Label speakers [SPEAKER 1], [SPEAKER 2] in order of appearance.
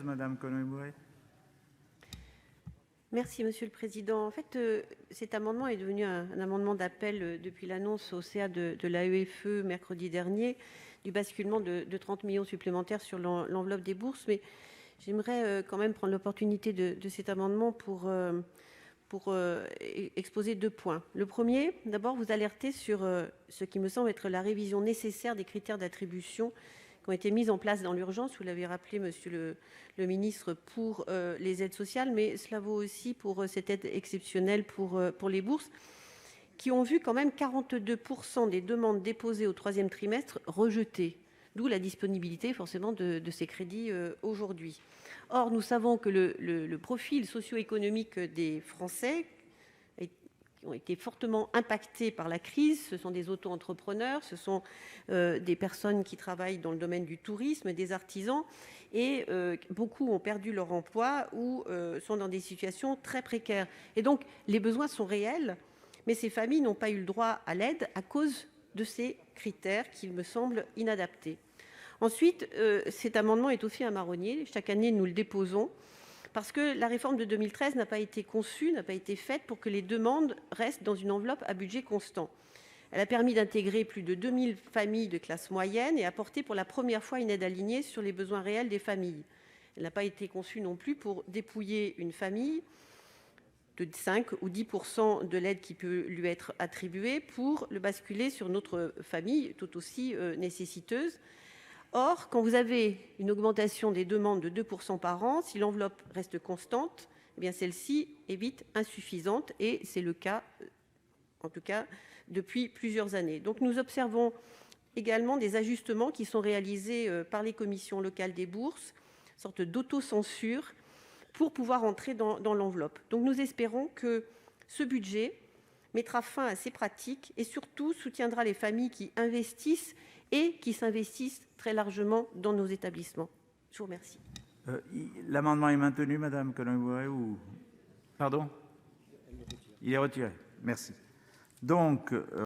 [SPEAKER 1] Madame Conway-Mouret.
[SPEAKER 2] Merci Monsieur le Président. En fait, cet amendement est devenu un amendement d'appel depuis l'annonce au CA de l'AEFE mercredi dernier du basculement de 30 millions supplémentaires sur l'enveloppe des bourses. Mais j'aimerais quand même prendre l'opportunité de cet amendement pour exposer 2 points. Le premier, d'abord, vous alertez sur ce qui me semble être la révision nécessaire des critères d'attribution qui ont été mis en place dans l'urgence, vous l'avez rappelé, monsieur le ministre, pour les aides sociales, mais cela vaut aussi pour cette aide exceptionnelle pour les bourses, qui ont vu quand même 42% des demandes déposées au 3e trimestre rejetées, d'où la disponibilité forcément de ces crédits aujourd'hui. Or, nous savons que le profil socio-économique des Français ont été fortement impactés par la crise. Ce sont des auto-entrepreneurs, ce sont des personnes qui travaillent dans le domaine du tourisme, des artisans, et beaucoup ont perdu leur emploi ou sont dans des situations très précaires. Et donc, les besoins sont réels, mais ces familles n'ont pas eu le droit à l'aide à cause de ces critères qui me semblent inadaptés. Ensuite, cet amendement est aussi un marronnier. Chaque année, nous le déposons parce que la réforme de 2013 n'a pas été conçue, n'a pas été faite pour que les demandes restent dans une enveloppe à budget constant. Elle a permis d'intégrer plus de 2000 familles de classe moyenne et apporter pour la première fois une aide alignée sur les besoins réels des familles. Elle n'a pas été conçue non plus pour dépouiller une famille de 5 ou 10% de l'aide qui peut lui être attribuée pour le basculer sur une autre famille tout aussi nécessiteuse. Or, quand vous avez une augmentation des demandes de 2% par an, si l'enveloppe reste constante, eh bien celle-ci est vite insuffisante, et c'est le cas, en tout cas, depuis plusieurs années. Donc nous observons également des ajustements qui sont réalisés par les commissions locales des bourses, une sorte d'autocensure, pour pouvoir entrer dans l'enveloppe. Donc nous espérons que ce budget mettra fin à ces pratiques et surtout soutiendra les familles qui investissent et qui s'investissent très largement dans nos établissements. Je vous remercie.
[SPEAKER 1] L'amendement est maintenu, Madame Conway-Mouret, ou... Pardon ? Il est retiré. Merci. Donc,